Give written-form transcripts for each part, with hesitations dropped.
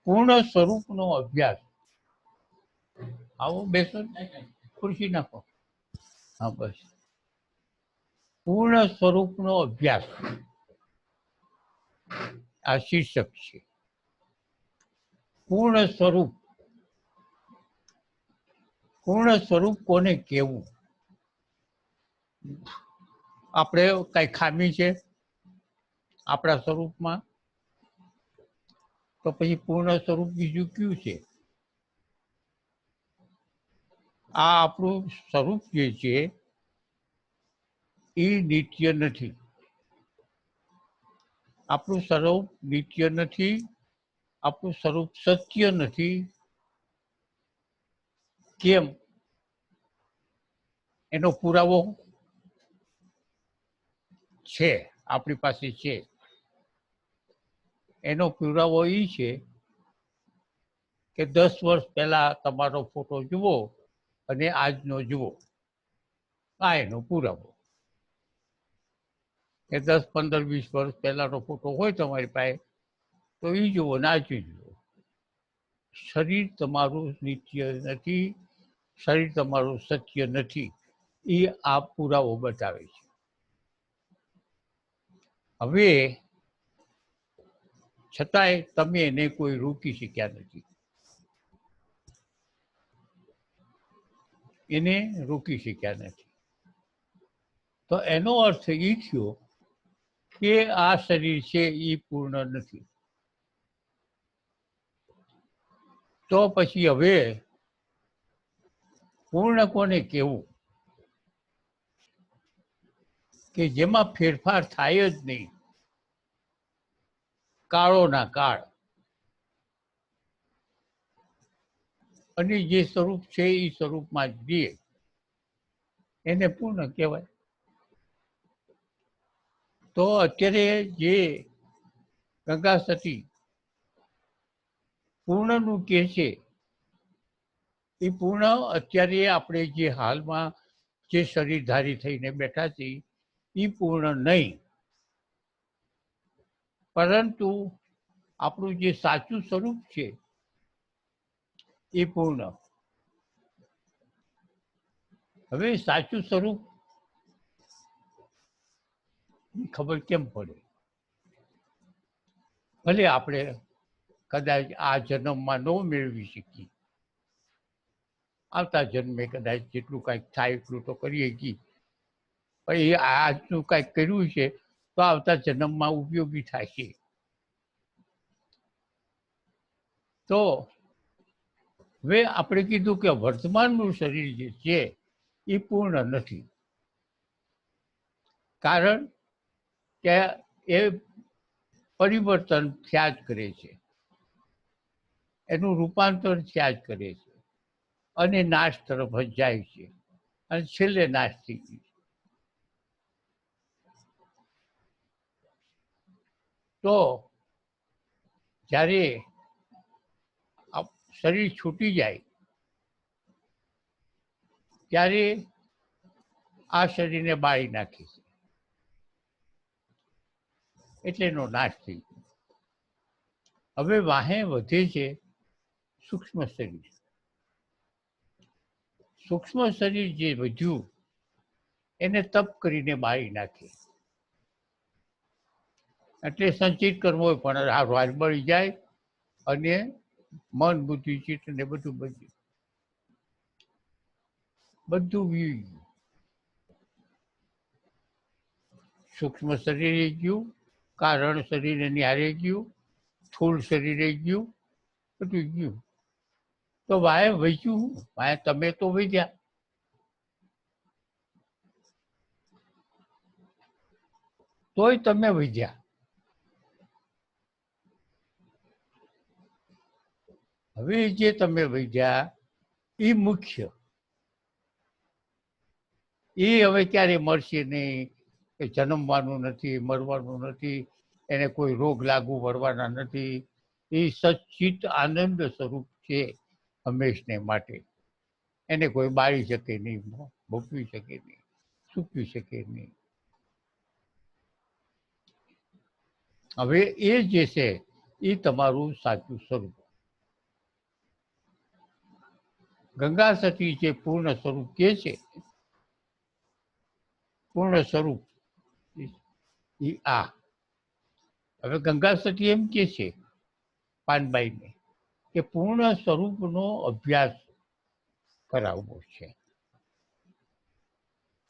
પૂર્ણ સ્વરૂપનો અભ્યાસ. આવો બેસો, ખુરશી નાખો. હા બસ. પૂર્ણ સ્વરૂપનો અભ્યાસ આ શીર્ષક છે. પૂર્ણ સ્વરૂપ. પૂર્ણ સ્વરૂપ કોને કહેવું? આપણે કઈ ખામી છે આપણા સ્વરૂપમાં, તો પછી પૂર્ણ સ્વરૂપ બીજું કયું છે? આ આપણું સ્વરૂપ જે છે એ નિત્ય નથી. આપણું સ્વરૂપ નિત્ય નથી. આપણું સ્વરૂપ સત્ય નથી. કેમ? એનો પુરાવો છે, આપણી પાસે છે. એનો પુરાવો એ છે કે 10 વર્ષ પહેલા તમારો ફોટો જુઓ અને આજનો જુઓ. આ એનો પુરાવો. કે 10, 15, 20 વર્ષ પહેલાનો ફોટો હોય તમારી પાસે, તો એ જુઓ ને આ જુઓ. શરીર તમારું નિત્ય નથી, શરીર તમારું સત્ય નથી. એ આ પુરાવો બતાવે છે. હવે છતાંય તમે એને કોઈ રોકી શક્યા નથી. એને રોકી શક્યા નથી. તો એનો અર્થ એ થયો કે આ શરીર છે એ પૂર્ણ નથી. તો પછી હવે પૂર્ણ કોને કહેવું? કે જેમાં ફેરફાર થાય જ નહીં, કાળોના કાળ, અને જે સ્વરૂપ છે એ સ્વરૂપમાં જ રહે, એને પૂર્ણ કહેવાય. તો અત્યારે જે ગંગા સતી પૂર્ણનું કહે છે, એ પૂર્ણ અત્યારે આપણે જે હાલમાં જે શરીરધારી થઈને બેઠા છીએ એ પૂર્ણ નહીં. પરંતુ આપણું જે સાચું સ્વરૂપ છે એ પૂર્ણ. હવે સાચું સ્વરૂપ ખબર કેમ પડે? ભલે આપણે કદાચ આ જન્મમાં ન મેળવી શકીએ, આવતા જન્મે કદાચ જેટલું કાંઈક થાય એટલું તો કરીએ છીએ, પણ એ આજનું કાંઈક કર્યું છે તો આવતા જન્મમાં ઉપયોગી થાય છે. તો હવે આપણે કીધું કે વર્તમાનનું શરીર જે છે એ પૂર્ણ નથી. કારણ કે એ પરિવર્તન થયા જ કરે છે, એનું રૂપાંતર થયા જ કરે છે, અને નાશ તરફ જ જાય છે, અને છેલ્લે નાશ થઈ ગઈ છે. તો જ્યારે શરીર છૂટી જાય ત્યારે આ શરીરને બાળી નાખે છે, એટલે એનો નાશ થઈ ગયો. હવે વાહે વધે છે સૂક્ષ્મ શરીર. સૂક્ષ્મ શરીર જે વધ્યું એને તપ કરીને બાળી નાખે. એટલે સંચિત કરવો પણ હાર બળી જાય અને મન, બુદ્ધિ, ચિત્ત ને બધું બધું સૂક્ષ્મ શરીરે ગયું, કારણ શરીરે નિહારે ગયું, સ્થૂળ શરીરે ગયું, બધું ગયું. તો વાય વચ્યું, વાય તમે તો વધ્યા. તોય તમે વધ્યા. હવે જે તમે વધ્યા એ મુખ્ય. એ હવે ક્યારે મળશે નહીં, કે જન્મવાનું નથી, મરવાનું નથી, એને કોઈ રોગ લાગુ પડવાના નથી. એ સચ્ચિત આનંદ સ્વરૂપ છે હંમેશને માટે. એને કોઈ બાળી શકે નહીં, ભોગવી શકે નહીં, સૂકવી શકે નહીં. હવે એ જે છે એ તમારું સાચું સ્વરૂપ. ગંગા સતી જે પૂર્ણ સ્વરૂપ કે છે, પૂર્ણ સ્વરૂપ આ હવે ગંગા સતી એમ કે છે પાનબાઈને કે પૂર્ણ સ્વરૂપનો અભ્યાસ કરાવવો છે.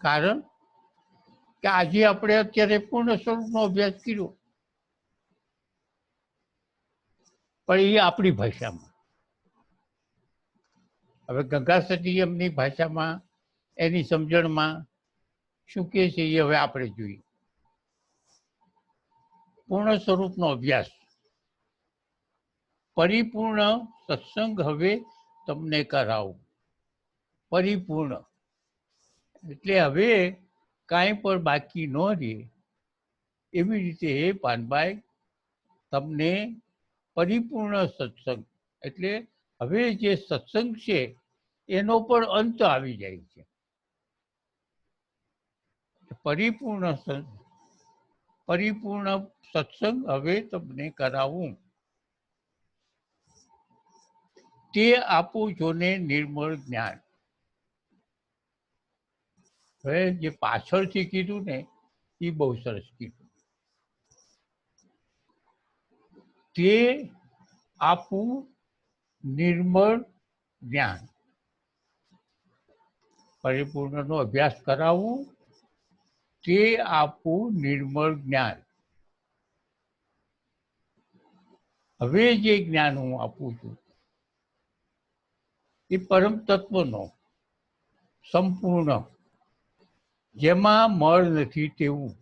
કારણ કે આજે આપણે અત્યારે પૂર્ણ સ્વરૂપનો અભ્યાસ કર્યો, પણ એ આપણી ભાષામાં. હવે ગંગા સતી એમની ભાષામાં એની સમજણમાં શું કહે છે એ હવે આપણે જોઈએ. પૂર્ણ સ્વરૂપનો અભ્યાસ, પરિપૂર્ણ સત્સંગ હવે તમને કરાવું. પરિપૂર્ણ એટલે હવે કાંઈ પણ બાકી ન રહે. એવી રીતે હે પાનભાઈ, તમને પરિપૂર્ણ સત્સંગ એટલે હવે જે સત્સંગ છે એનો પણ અંત આવી જાય છે. પરિપૂર્ણ સત્સંગ હવે તમને કરાવું. તે આપું જોને નિર્મળ જ્ઞાન. હવે જે પાછળથી કીધું ને એ બહુ સરસ કીધું. તે આપું નિર્મળ જ્ઞાન. પરિપૂર્ણનો અભ્યાસ કરાવવું, તે આપું નિર્મળ જ્ઞાન. હવે જે જ્ઞાન હું આપું છું એ પરમ તત્વનો સંપૂર્ણ, જેમાં મળ નથી તેવું,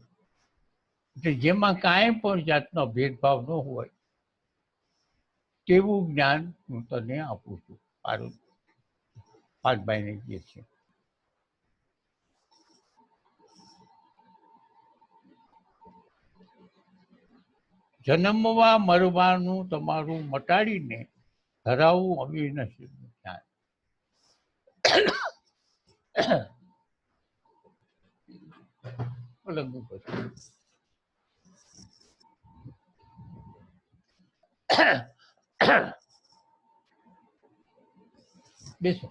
એટલે જેમાં કાંઈ પણ જાતનો ભેદભાવ ન હોય તેવું જ્ઞાન હું તને આપું છું. પાનભાઈને કહે છે. જન્મવા મરવાનું તમારું મટાડીને ધરાવવું અવિનાશીનું જ્ઞાન. બેસો.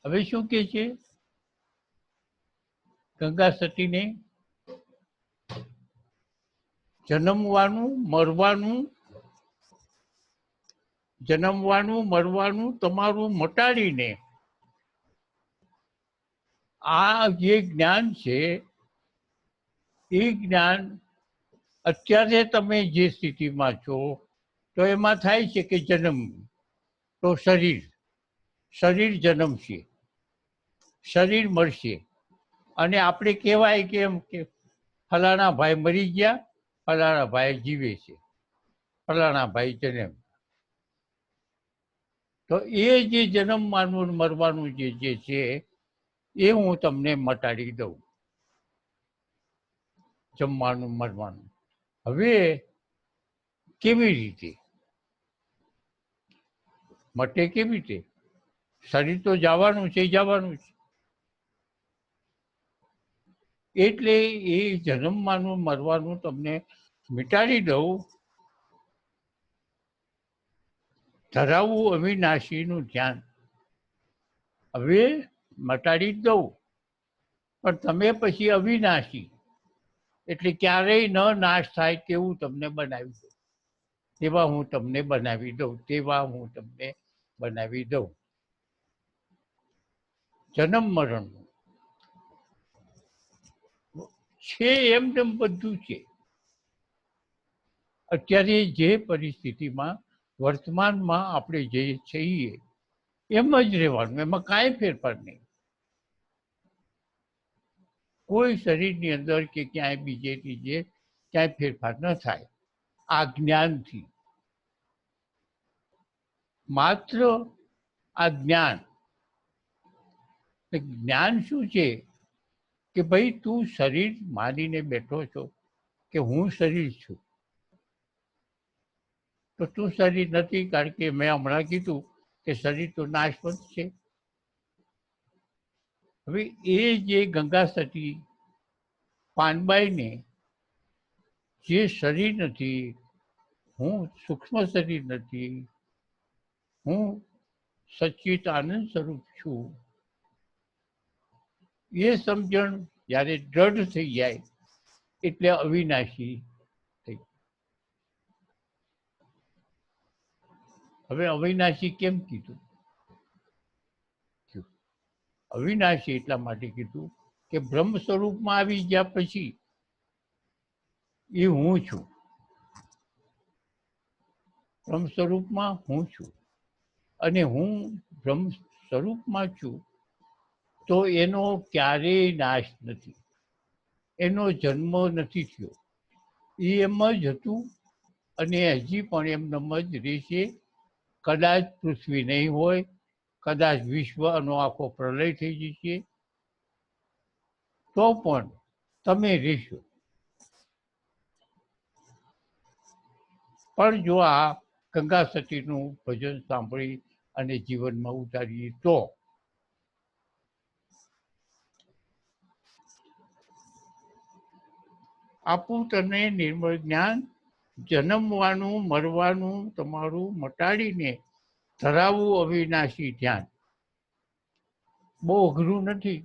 હવે શું કે છે ગંગા સતીને? જન્મવાનું મરવાનું તમારું મટાડીને આ જે જ્ઞાન છે એ જ્ઞાન અત્યારે તમે જે સ્થિતિમાં છો તો એમાં થાય છે કે જન્મ, તો શરીર જન્મશે, શરીર મળશે, અને આપણે કહેવાય કે એમ કે ફલાણા ભાઈ મરી ગયા, ફલાણા ભાઈ જીવે છે, ફલાણા ભાઈ જન્મ. તો એ જે જન્મવાનું મરવાનું જે છે એ હું તમને મટાડી દઉં. જમવાનું મરવાનું. હવે કેવી રીતે મટે? કેવી રીતે? શરીર તો જવાનું છે, જવાનું છે. એટલે એ જન્મવાનું મરવાનું તમને મિટાડી દઉં, ધરાવવું અવિનાશીનું ધ્યાન. હવે મટાડી જ દઉં, પણ તમે પછી અવિનાશી એટલે ક્યારેય ન નાશ થાય તેવું તમને બનાવી દઉં. તેવા હું તમને બનાવી દઉં. જન્મ મરણ છે એમ બધું છે. અત્યારે જે પરિસ્થિતિમાં વર્તમાનમાં આપણે જે છીએ એમ જ રહેવાનું, એમાં કાંઈ ફેરફાર નહીં. કોઈ શરીરની અંદર કે ક્યાંય બીજે ત્રીજે ક્યાંય ફેરફાર ન થાય આ જ્ઞાનથી. માત્ર આ જ્ઞાન શું છે કે ભાઈ તું શરીર માનીને બેઠો છો કે હું શરીર છું, તો તું શરીર નથી. કારણ કે મેં હમણાં કીધું કે શરીર તો નાશવંત છે. હવે એ જે ગંગા સતી પાનબાઈને જે શરીર નથી, હું સૂક્ષ્મ શરીર નથી, હું સચ્ચિત આનંદ સ્વરૂપ છું, એ સમજણ જ્યારે દ્રઢ થઈ જાય એટલે અવિનાશી થઈ. હવે અવિનાશી કેમ કીધું? અવિનાશી એટલા માટે કીધું કે બ્રહ્મ સ્વરૂપમાં આવી ગયા પછી એ હું છું. બ્રહ્મ સ્વરૂપમાં હું છું અને હું બ્રહ્મ સ્વરૂપમાં છું, તો એનો ક્યારેય નાશ નથી, એનો જન્મ નથી થયો. એ એમ જ હતું અને હજી પણ એમનેમ જ રહેશે. કદાચ પૃથ્વી નહીં હોય, કદાચ વિશ્વનો આખો પ્રલય થઈ જશે, તો પણ તમે રહેશો. પણ જો આ ગંગા સતીનું ભજન સાંભળી અને જીવનમાં ઉતારીએ તો આપું તને નિર્મળ જ્ઞાન, જન્મવાનું મરવાનું તમારું મટાડીને ધરાવવું અવિનાશી ધ્યાન. બહુ અઘરું નથી,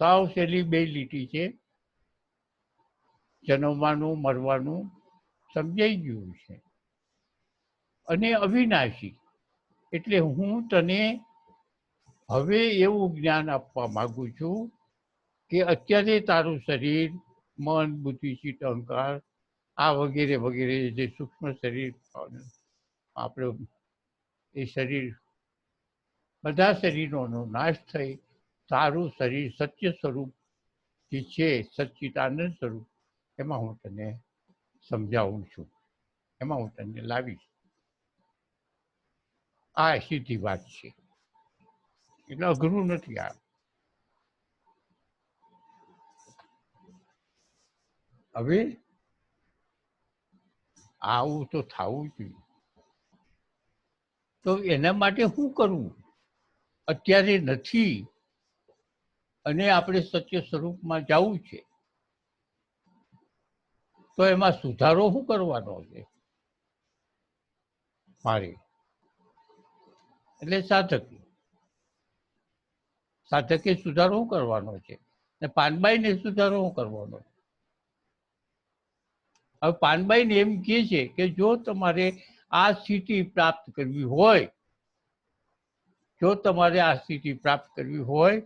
સાવ સહેલી બે લીટી છે. જન્મવાનું મરવાનું સમજાઈ ગયું છે અને અવિનાશી એટલે હું તને હવે એવું જ્ઞાન આપવા માંગુ છું કે અત્યારે તારું શરીર, મન, બુદ્ધિ, ચિત્ત, અહંકાર આ વગેરે વગેરે જે સૂક્ષ્મ શરીર આપણે એ શરીર બધા શરીરોનો નાશ થઈ તારું શરીર સત્ય સ્વરૂપ જે છે, સચ્ચિદાનંદ સ્વરૂપ, એમાં હું તને સમજાવું છું, એમાં હું તને લાવીશ. આ સીધી વાત છે, એટલે અઘરું નથી. આ હવે આવું તો થવું જોઈએ, તો એના માટે શું કરવું? અત્યારે નથી અને આપણે સત્ય સ્વરૂપમાં જવું છે, તો એમાં સુધારો શું કરવાનો છે મારે? એટલે સાધકે સુધારો શું કરવાનો છે ને પાનબાઈને સુધારો શું કરવાનો? હવે પાનબાઈને એમ કહે છે કે જો તમારે આ સ્થિતિ પ્રાપ્ત કરવી હોય, જો તમારે આ સ્થિતિ પ્રાપ્ત કરવી હોય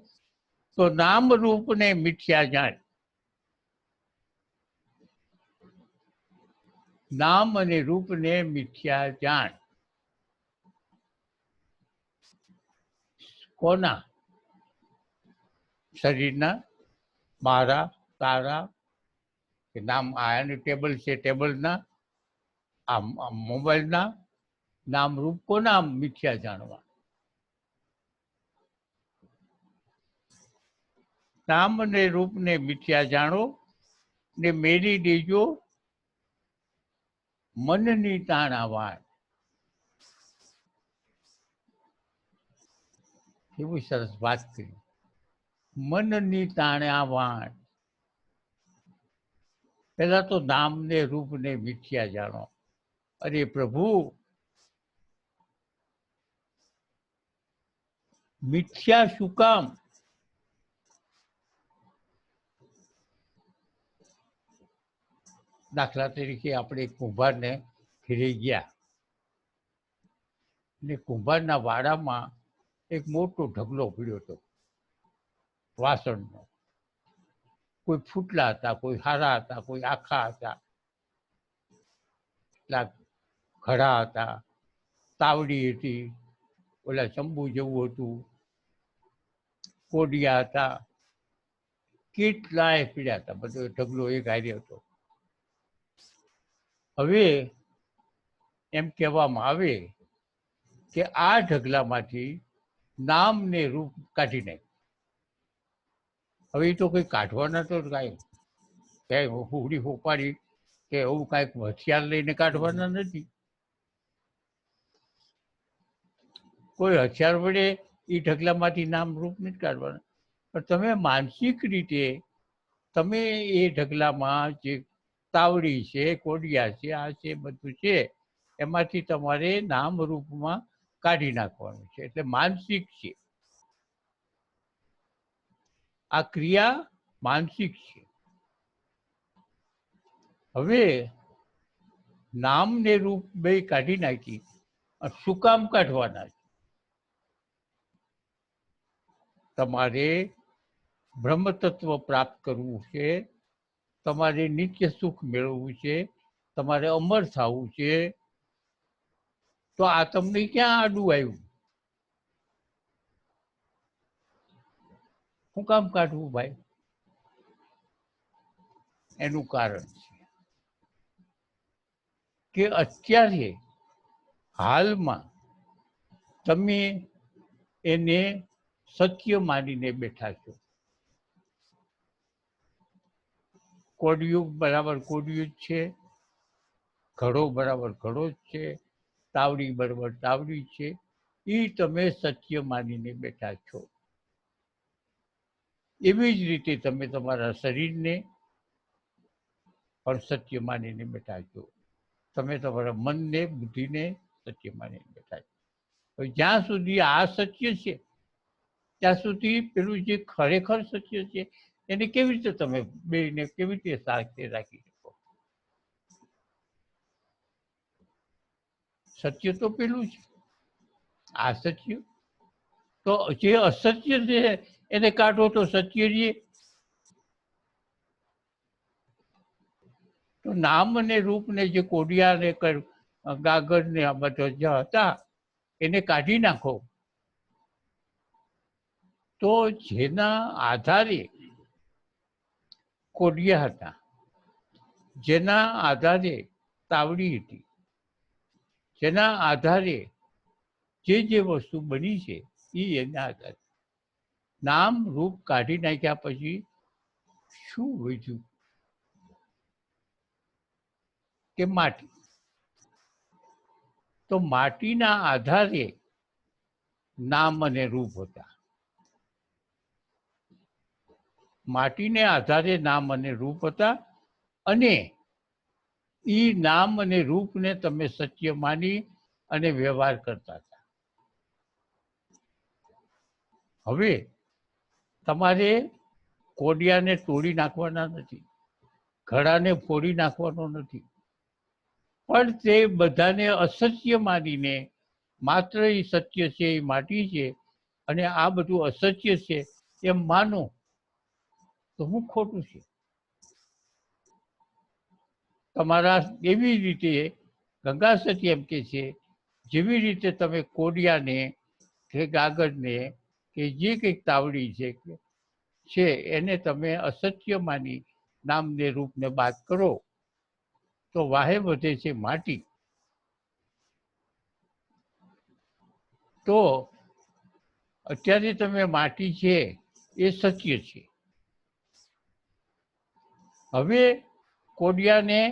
તો નામ રૂપને મિથ્યા જાણ. નામ અને રૂપને મિથ્યા જાણ. કોના? શરીરના, મારા, તારા, કે નામ આનું ટેબલ છે ટેબલના, આ મોબાઈલના નામ રૂપ કોના મિથ્યા જાણવા? નામ અને રૂપને મિથ્યા જાણો ને મેરી દેજો મનની તાણા વાણ. કેવી સરસ વાત કરી, મનની તાણા વાણ. પેલા તો નામને રૂપને મિથ્યા જાણો. અરે પ્રભુ, મિથ્યા શું કામ? દાખલા તરીકે આપણે કુંભારને ઘરે ગયા ને કુંભારના વાડામાં એક મોટો ઢગલો પડ્યો હતો વાસણનો. કોઈ ફૂટલા હતા, કોઈ હારા હતા, કોઈ આખા હતા, કેટલાક ઘડા હતા, તાવડી હતી, ઓલા ચંબુ જેવું હતું, કોડિયા હતા, કેટલાય પીડ્યા હતા. બધો ઢગલો એક હારે હતો. હવે એમ કહેવામાં આવે કે આ ઢગલામાંથી નામ ને રૂપ કાઢી નાખ. હવે એ તો કંઈ કાઢવાના તો કાંઈ હુડી હોપાડી કે એવું કાંઈક હથિયાર લઈને કાઢવાના નથી. કોઈ હથિયાર વડે એ ઢગલામાંથી નામ રૂપ નથી કાઢવાના. પણ તમે માનસિક રીતે તમે એ ઢગલામાં જે તાવડી છે, કોડિયા છે, આ છે, બધું છે, એમાંથી તમારે નામ રૂપમાં કાઢી નાખવાનું છે. એટલે માનસિક છે, આ ક્રિયા માનસિક છે. હવે નામ ને રૂપ બે કાઢી નાખી. શું કામ કાઢવાના છે? તમારે બ્રહ્મ તત્વ પ્રાપ્ત કરવું છે, તમારે નિત્ય સુખ મેળવવું છે, તમારે અમર થવું છે. તો આ તમને ક્યાં આડું આવ્યું? શું કામ કાઢવું ભાઈ? એનું કારણ છે કે અત્યારે હાલમાં તમે એને સત્ય માનીને બેઠા છો. કોડિયુગ બરાબર કોડિયુગ છે, ઘડો બરાબર ઘડો જ છે, તાવડી બરાબર તાવડી છે. એ તમે સત્ય માનીને બેઠા છો. એવી જ રીતે તમે તમારા શરીરને પણ સત્ય માનીને બેઠા છો. તમે તમારા મનને, બુદ્ધિને સત્ય માનીને બેઠા છો. જ્યાં સુધી આ સત્ય છે ત્યાં સુધી પેલું જે ખરેખર સત્ય છે એને કેવી રીતે તમે બેને કેવી રીતે સાથે રાખી શકો? સત્ય તો પેલું છે, આ સત્ય. તો જે અસત્ય છે એને કાઢો તો સત્ય રહીએ. તો નામ અને રૂપ ને જે કોડિયા ને ગાગર ને આ બધા જે હતા એને કાઢી નાખો. તો જેના આધારે કોડિયા હતા, જેના આધારે તાવડી હતી, જેના આધારે જે વસ્તુ બની છે એ એના આધારે નામ રૂપ કાઢી નાખ્યા પછી શું વધ્યું? કે માટી. તો માટીના આધારે નામ અને રૂપ હતા. માટીને આધારે નામ અને રૂપ હતા અને એ નામ અને રૂપને તમે સત્ય માની અને વ્યવહાર કરતા હતા. હવે તમારે કોડિયાને તોડી નાખવાના નથી, ઘડાને ફોડી નાખવાનો નથી, પણ તે બધાને અસત્ય માનીને માત્ર એ સત્ય છે, એ માટી છે અને આ બધું અસત્ય છે એમ માનો તો હું ખોટું છે? તમારા એવી રીતે ગંગા સતી એમ કે છે, જેવી રીતે તમે કોડિયાને કે ગાગરને કે જે કંઈક તાવડી છે એને તમે અસત્ય માની નામને રૂપને બાદ કરો તો વાહે વધે છે માટી. તો અત્યારે તમે માટી છે એ સત્ય છે. હવે કોડિયાને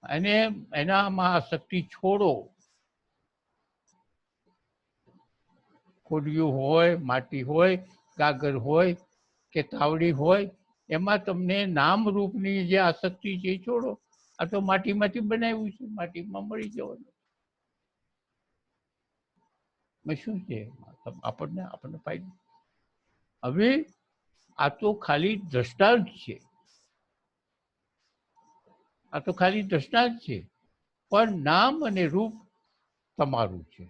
અને એનામાં આ શક્તિ છોડો. કોડિયું હોય, માટી હોય, ગાગર હોય કે તાવડી હોય, એમાં તમને નામ રૂપની જે આસક્તિ છે એ છોડો. આ તો માટીમાંથી બનાવ્યું છે, માટીમાં મળી જવાનું. શું છે આપણને ફાયદો? હવે આ તો ખાલી દ્રષ્ટાંત છે, આ તો ખાલી દ્રષ્ટાંત છે, પણ નામ અને રૂપ તમારું છે.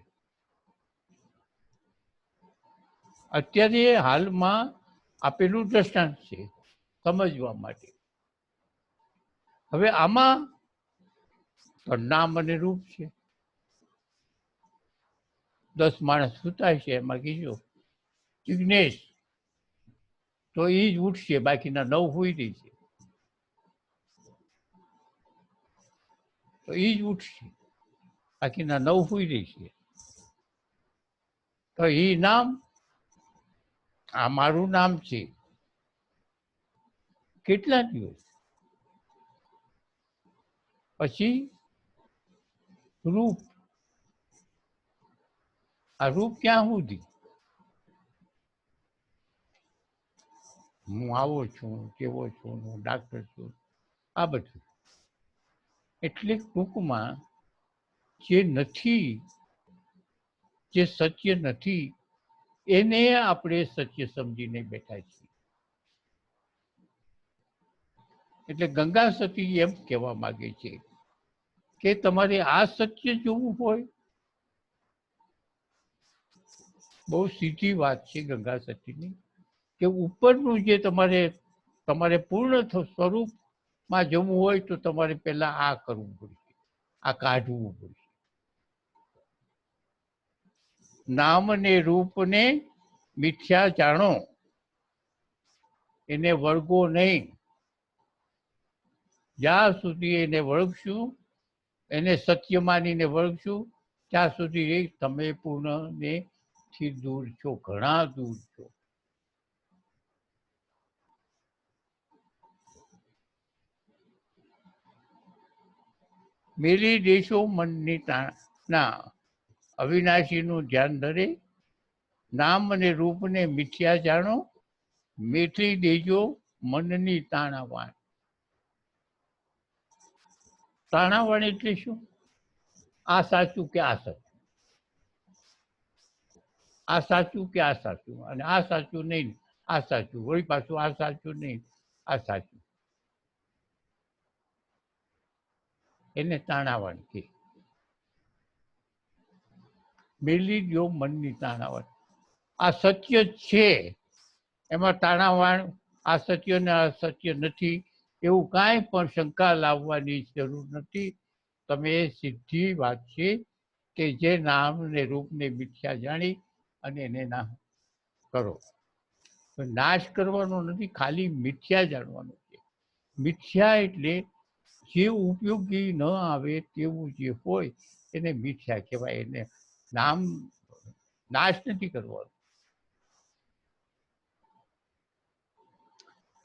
અત્યારે હાલમાં આપેલું દ્રષ્ટાંત છે સમજવા માટે. હવે આમાં નામ અને રૂપ છે. 10 માણસ સૂતા છે, એમાં કીધું જિગ્નેશ તો એ જ ઉઠશે, બાકીના 9 હોઈ રહી છે. તો એ જ ઉઠશે, બાકીના 9 હોઈ રહી છે. તો એ નામ, આ મારું નામ છે. કેટલા દિવસ પછી રૂપ. આ રૂપ ક્યાં સુધી? હું આવો છું, કેવો છું, હું ડાક્ટર છું, આ બધું. એટલે ટૂંકમાં જે નથી જે સત્ય નથી એને આપણે સત્ય સમજીને બેઠા છીએ. એટલે ગંગા સતી એમ કહેવા માંગે છે કે તમારે આ સત્ય જોવું હોય, બહુ સીધી વાત છે ગંગા સતીની, કે ઉપરનું જે તમારે પૂર્ણ સ્વરૂપમાં જવું હોય તો તમારે પહેલા આ કરવું પડશે, આ કાઢવું પડશે. નામ ને રૂપ ને મિથ્યા જાણો, એને વળગો નહીં. જ્યાં સુધી એને વળગશું, એને સત્ય માનીને વળગશું, ત્યાં સુધી તમે પૂર્ણને થી દૂર છો, ઘણા દૂર છો. મેલી દેશો મનની ના અવિનાશીનું ધ્યાન ધરે, નામ અને રૂપને મિથ્યા જાણો, મેથી દેજો મનની તાણાવાણ. તાણાવાણ એટલે શું? આ સાચું કે આ સાચું, આ સાચું કે આ સાચું, અને આ સાચું નહીં, આ સાચું, વળી પાછું આ સાચું નહીં, આ સાચું, એને તાણાવાણ કે. મેલી દો મનની તાણાવાણ. આ સત્ય છે, એમાં તાણાવાણ આ સત્ય ને આ સત્ય નથી એવું કાંઈ પણ શંકા લાવવાની જરૂર નથી. તમે સીધી વાત છે કે જે નામ ને રૂપને મિથ્યા જાણી અને એને ના કરો. નાશ કરવાનો નથી, ખાલી મિથ્યા જાણવાનો છે. મિથ્યા એટલે જે ઉપયોગી ન આવે તેવું જે હોય એને મિથ્યા કહેવાય. એને નામ નાશ નથી કરવાનો.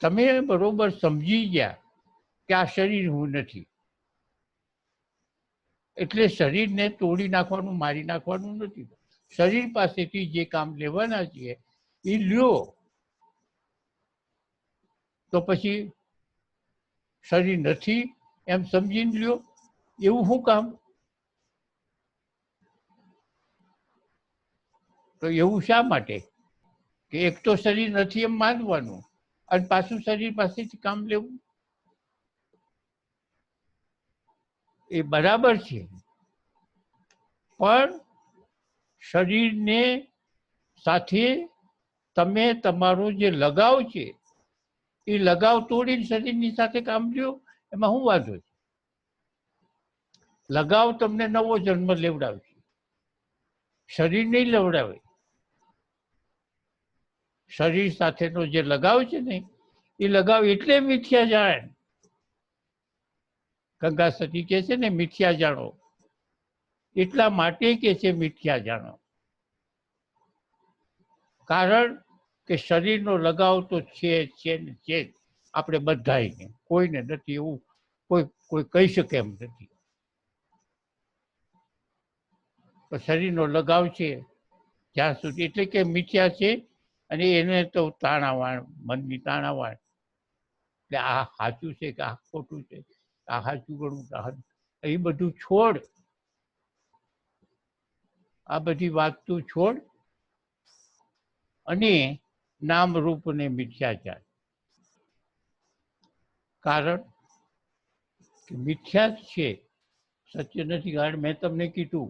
તમે બરોબર સમજી ગયા કે આ શરીર હું નથી, એટલે શરીરને તોડી નાખવાનું, મારી નાખવાનું નથી. શરીર પાસેથી જે કામ લેવાના છે એ લ્યો. તો પછી શરીર નથી એમ સમજીને લ્યો, એવું શું કામ? તો એવું શા માટે કે એક તો શરીર નથી એમ માનવાનું અને પાછું શરીર પાસેથી કામ લેવું? એ બરાબર છે, પણ શરીરને સાથે તમે તમારો જે લગાવ છે એ લગાવ તોડીને શરીરની સાથે કામ લ્યો, એમાં શું વાંધો છે? લગાવ તમને નવો જન્મ લેવડાવશે, શરીર નહીં લેવડાવે. શરીર સાથેનો જે લગાવ છે ને એ લગાવ એટલે મિથ્યા જાણ. ગંગા સતી કહે છે ને મિથ્યા જાણો, એટલા માટે કે છે મિથ્યા જાણો. કારણ કે શરીરનો લગાવ તો છે ને છે, આપણે બધાને, કોઈને નથી એવું કોઈ કહી શકે એમ નથી. તો શરીરનો લગાવ છે જ્યાં સુધી, એટલે કે મિથ્યા છે, અને એને તો તાણાવાણ, મનની તાણાવાણ. એટલે આ સાચું છે કે આ ખોટું છે, આ સાચું ગણું, એ બધું છોડ. આ બધી વાત તું છોડ અને નામ રૂપને મિથ્યા જાણ. કારણ કે મિથ્યા જ છે, સત્ય નથી. કારણ મેં તમને કીધું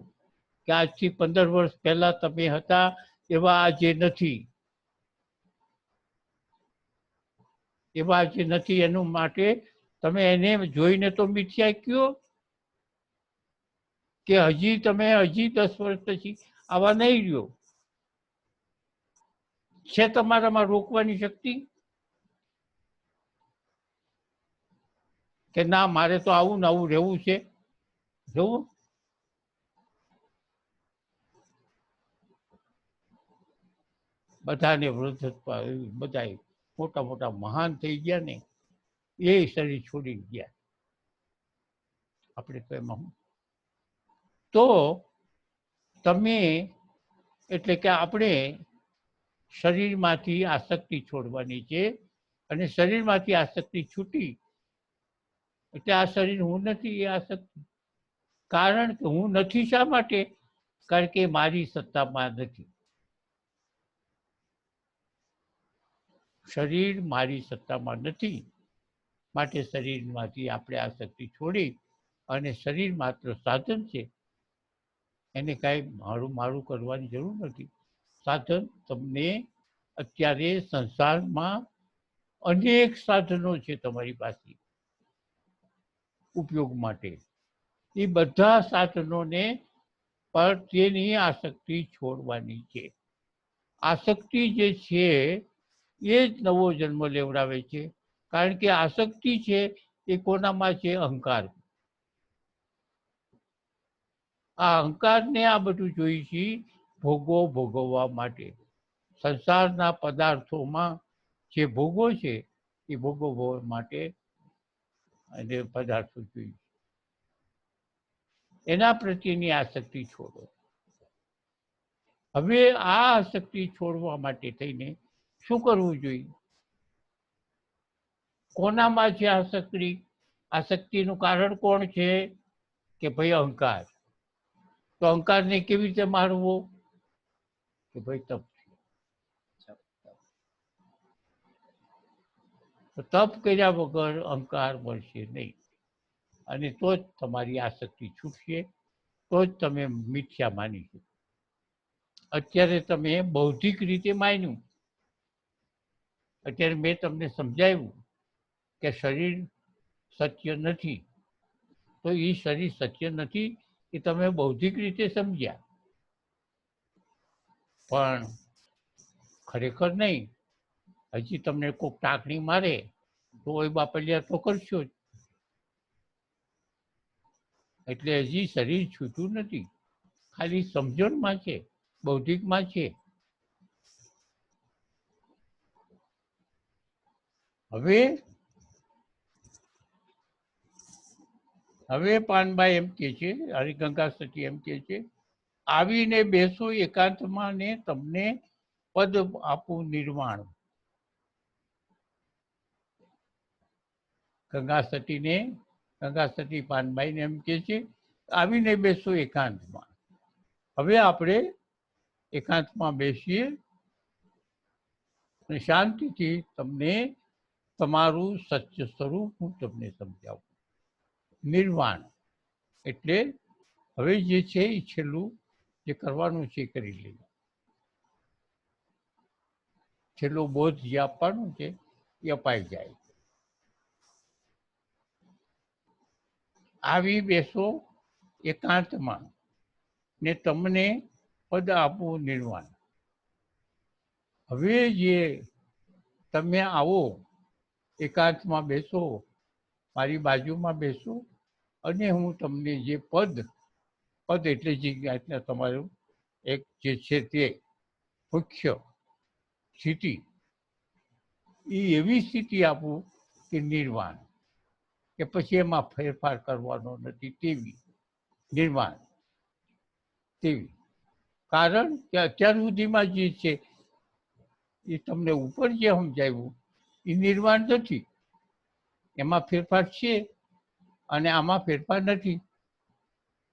કે આજથી 15 વર્ષ પહેલા તમે હતા એવા આજે નથી, એવા આજે નથી. એનું માટે તમે એને જોઈને તો મિથ્યા કયો કે હજી 10 વર્ષ પછી આવા નહીં રહ્યો. છે તમારામાં રોકવાની શક્તિ કે ના મારે તો આવું ને આવું રહેવું છે? જોવું, બધાને વૃદ્ધત્વ, બધા મોટા મોટા મહાન થઈ ગયા ને એ શરીર છોડી ગયા. આપણે તો એમાં તો તમે એટલે કે આપણે શરીરમાંથી આસક્તિ છોડવાની છે, અને શરીરમાંથી આસક્તિ છૂટી એટલે આ શરીર હું નથી એ આસક્તિ. કારણ કે હું નથી શા માટે કારણ કે મારી સત્તામાં નથી. શરીર મારી સત્તામાં નથી, માટે શરીરમાંથી આપણે આ શક્તિ છોડી અને શરીર માત્ર સાધન છે, એને કાંઈ મારું કરવાની જરૂર નથી. સાધન તમને અત્યારે સંસારમાં અનેક સાધનો છે તમારી પાસે ઉપયોગ માટે. એ બધા સાધનોને પર તેની આસક્તિ છોડવાની છે. આસક્તિ જે છે એ જ નવો જન્મ લેવડાવે છે. કારણ કે આસક્તિ છે એ કોનામાં છે? અહંકાર. આ અહંકારને આ બધું જોઈએ છે ભોગો ભોગવવા માટે. સંસારના પદાર્થોમાં જે ભોગો છે એ ભોગવવા માટે અને પદાર્થો જોઈએ, એના પ્રત્યેની આસક્તિ છોડો. હવે આ આસક્તિ છોડવા માટે થઈને શું કરવું જોઈએ? કોનામાં છે આસક્તિ? આસક્તિનું કારણ કોણ છે? કે ભાઈ અહંકાર. તો અહંકારને કેવી રીતે મારવો? કે ભાઈ તપ. તો તપ કર્યા વગર અહંકાર મળશે નહીં, અને તો જ તમારી આસક્તિ છૂટશે, તો જ તમે મિથ્યા માની શકો. અત્યારે તમે બૌદ્ધિક રીતે માન્યું. અત્યારે મેં તમને સમજાવ્યું કે શરીર સત્ય નથી, તો એ શરીર સત્ય નથી એ તમે બૌદ્ધિક રીતે સમજ્યા, પણ ખરેખર નહીં. હજી તમને કોઈક ટાંકણી મારે તો એ બાપલિયા તો કરશો જ. એટલે હજી શરીર છૂટ્યું નથી, ખાલી સમજણમાં છે, બૌદ્ધિકમાં છે. હવે પાનભાઈ એમ કે છે, હરિગંગા સતી એમ કે છે, આવીને બેસો એકાંતમાં ને તમને પદ આપું નિર્વાણ. ગંગા સતી પાનભાઈને એમ કે છે, આવીને બેસો એકાંતમાં. હવે આપણે એકાંતમાં બેસીએ અને શાંતિથી તમને તમારું સત્ય સ્વરૂપ હું તમને સમજાવું. નિર્વાણ એટલે હવે જે છે એ છેલ્લું જે કરવાનું છે એ કરી લઈએ. છેલ્લો બોધ જે આપવાનું છે એ અપાઈ જાય. આવી બેસો એકાંતમાં ને તમને પદ આપવું નિર્વાણ. હવે જે તમે આવો એકાંતમાં બેસો, મારી બાજુમાં બેસો, અને હું તમને જે પદ એટલે જે તમારું એક જે છે તે મુખ્ય સ્થિતિ, એ એવી સ્થિતિ આપું કે નિર્વાણ, કે પછી એમાં ફેરફાર કરવાનો નથી તેવી નિર્વાણ તેવી. કારણ કે અત્યાર સુધીમાં જે છે એ તમને ઉપર જે સમજાવ્યું એ નિર્વાણ નથી. એમાં ફેરફાર છે અને આમાં ફેરફાર નથી.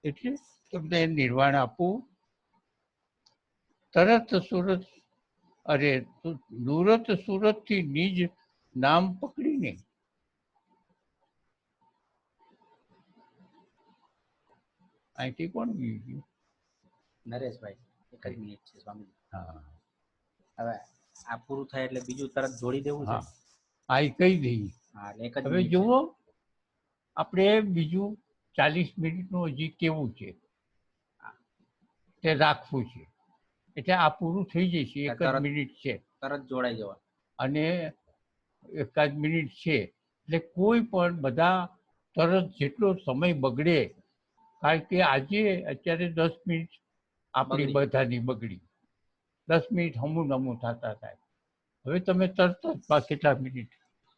એટલે તમને નિર્વાણ આપવું. તરત સુરત દુરત સુરતથી નિજ નામ પકડીને. અહીંથી કોણ ગયું? નરેશભાઈ, એક જ મિનિટ છે સ્વામી. હા, હવે આ પૂરું થાય એટલે બીજું તરત જોડી દેવું છે. હા, એ કહી દઈએ. હા, એટલે એક જ હવે મિનિટ જુઓ, આપણે બીજું 40 મિનિટનું હજી કેવું છે તે રાખવું છે. એટલે આ પૂરું થઈ જશે. એક જ મિનિટ છે, તરત જોડાઈ જવા. અને એકાદ મિનિટ છે એટલે કોઈ પણ બધા તરત જેટલો સમય બગડે, કારણ કે આજે અત્યારે 10 મિનિટ આપણી બધાની બગડી. 10 મિનિટ હમું નમું થતા થાય. હવે તમે તરત જ કેટલા મિનિટ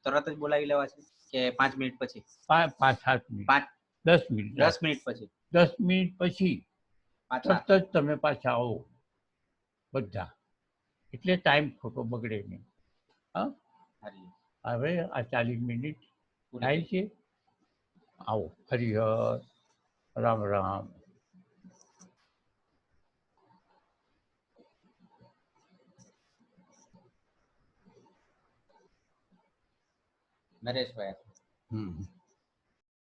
તરત જ બોલાવી લેવા છે કે 5 મિનિટ પછી? 5-7 મિનિટ, 10 મિનિટ, 10 મિનિટ પછી, 10 મિનિટ પછી તરત જ તમે પાછા આવો બધા. એટલે ટાઈમ ખોટો બગડે નહીં. હા, હવે આ 40 મિનિટ થાય છે. આવો. હરિહર, રામ રામ. નરેશભાઈ. હમ